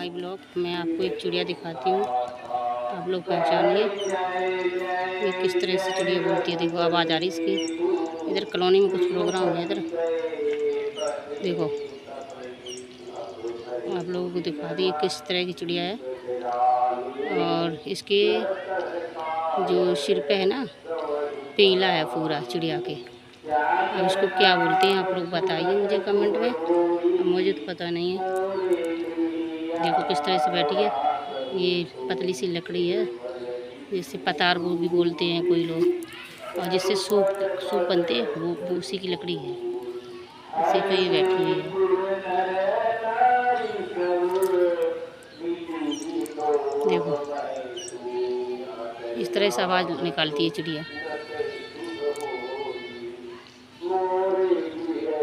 My blog. मैं आपको एक चिड़िया दिखाती हूँ, आप लोग पहचानिए ये किस तरह से चिड़िया बोलती है। देखो आवाज़ आ रही इसकी। इधर कॉलोनी में कुछ प्रोग्राम है, इधर देखो आप लोगों को दिखा दी किस तरह की चिड़िया है। और इसके जो सिर पे है ना, पीला है पूरा चिड़िया के। अब इसको क्या बोलते हैं आप लोग बताइए मुझे कमेंट में, अब मुझे तो पता नहीं है। देखो किस तरह से बैठी है। ये पतली सी लकड़ी है जिससे पतार वो भी बोलते हैं कोई लोग, और जिससे सूप बनते हैं वो उसी की लकड़ी है। इसी पे ये बैठी हुई है। देखो इस तरह से आवाज़ निकालती है चिड़िया।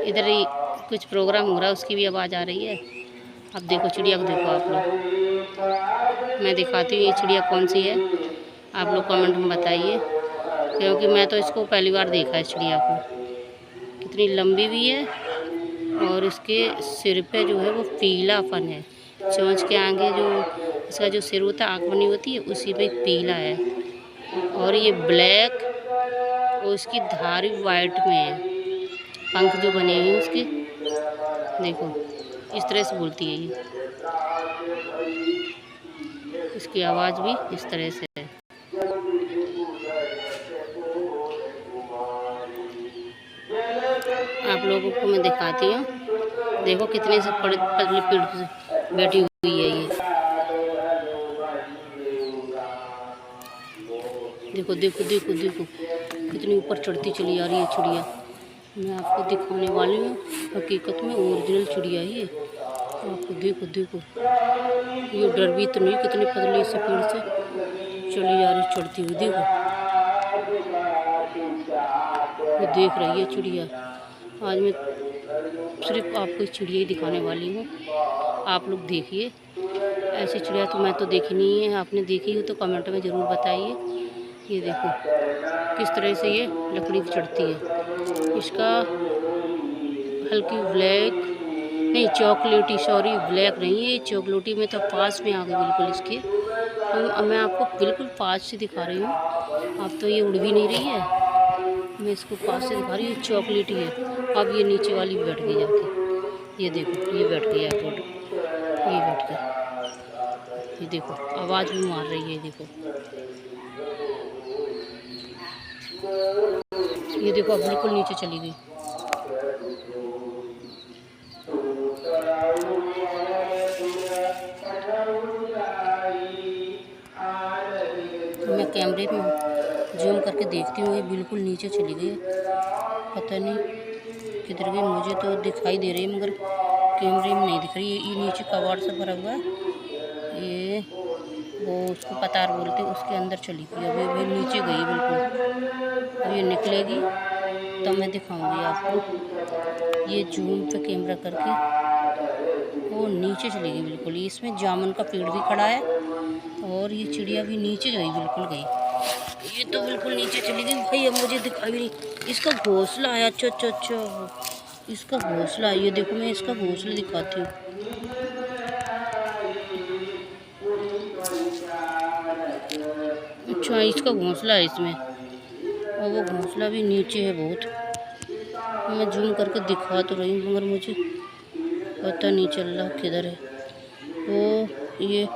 इधर ही कुछ प्रोग्राम हो रहा है, उसकी भी आवाज़ आ रही है। अब देखो चिड़िया को, देखो आप लोग, मैं दिखाती हूँ ये चिड़िया कौन सी है, आप लोग कमेंट में बताइए, क्योंकि मैं तो इसको पहली बार देखा है। इस चिड़िया को कितनी लंबी भी है, और इसके सिर पे जो है वो पीलापन है। चोंच के आगे जो इसका जो सिर होता है, आँख बनी होती है, उसी पे पीला है। और ये ब्लैक और इसकी धारी वाइट में है। पंख जो बने हैं उसके, देखो इस तरह से बोलती है ये। इसकी आवाज़ भी इस तरह से है। आप लोगों को मैं दिखाती हूँ, देखो कितने से पतली पेड़ पे बैठी हुई है ये। देखो देखो देखो देखो कितनी ऊपर चढ़ती चली आ रही है चिड़िया। मैं आपको दिखाने वाली हूँ हकीकत में ओरिजिनल चिड़िया ही है। आपको देखो देखो, ये डर भी तो नहीं, कितनी पतली से पेड़ से चली जा रही चढ़ती हुई। देखो ये देख रही है चिड़िया। आज मैं सिर्फ आपको इस चिड़िया ही दिखाने वाली हूँ, आप लोग देखिए। ऐसी चिड़िया तो मैं तो देखी नहीं है, आपने देखी हो तो कमेंट में ज़रूर बताइए। ये देखो किस तरह से ये लकड़ी पर चढ़ती है। इसका हल्की ब्लैक नहीं, चॉकलेटी, सॉरी ब्लैक नहीं है, चॉकलेटी में तो पास में आ गई बिल्कुल इसके। अब मैं आपको बिल्कुल पास से दिखा रही हूँ। अब तो ये उड़ भी नहीं रही है, मैं इसको पास से दिखा रही हूँ। चॉकलेटी है। अब ये नीचे वाली बैठ गई जाके। ये देखो ये बैठ गई है, ये बैठ गई। ये देखो आवाज़ भी मार रही है। देखो ये देखो अब बिल्कुल नीचे चली गई। मैं कैमरे में जूम करके देखती हूँ, ये बिल्कुल नीचे चली गई। पता नहीं किधर गई, मुझे तो दिखाई दे रही है मगर कैमरे में नहीं दिख रही है। ये नीचे कबाड़ से भरा हुआ है, ये वो उसको पतार बोलते हैं, उसके अंदर चली गई। अभी नीचे गई बिल्कुल। अब ये निकलेगी तो मैं दिखाऊंगी आपको। ये जूम पे कैमरा करके वो नीचे चली गई बिल्कुल। इसमें जामुन का पेड़ भी खड़ा है, और ये चिड़िया भी नीचे गई, बिल्कुल गई। ये तो बिल्कुल नीचे चली गई भाई। अब मुझे दिखाई भी नहीं। इसका घोंसला है। अच्छा अच्छा अच्छा, इसका घोंसला है। ये देखो मैं इसका घोंसला दिखाती हूँ। अच्छा इसका घोंसला है इसमें, और वो घोंसला भी नीचे है बहुत। मैं जूम करके दिखा तो रही हूँ मगर मुझे पता नहीं चल रहा किधर है वो। ये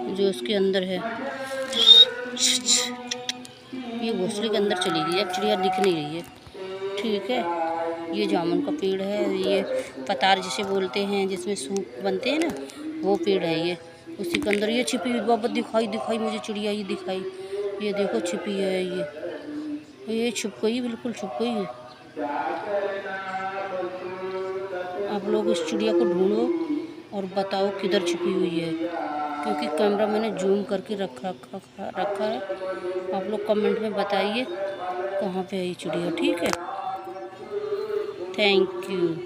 जो उसके अंदर है, ये घोंसले के अंदर चली गई। अब चिड़िया दिख नहीं रही है। ठीक है, ये जामुन का पेड़ है, ये पतार जिसे बोलते हैं, जिसमें सूप बनते हैं ना, वो पेड़ है ये। उसी के अंदर ये छिपी हुई बाबा दिखाई मुझे चिड़िया ये दिखाई। ये देखो छिपी है ये छुप गई, बिल्कुल छुप गई। आप लोग इस चिड़िया को ढूंढो और बताओ किधर छिपी हुई है, क्योंकि कैमरा मैंने जूम करके रखा है। आप लोग कमेंट में बताइए कहाँ पे है ये चिड़िया। ठीक है, थैंक यू।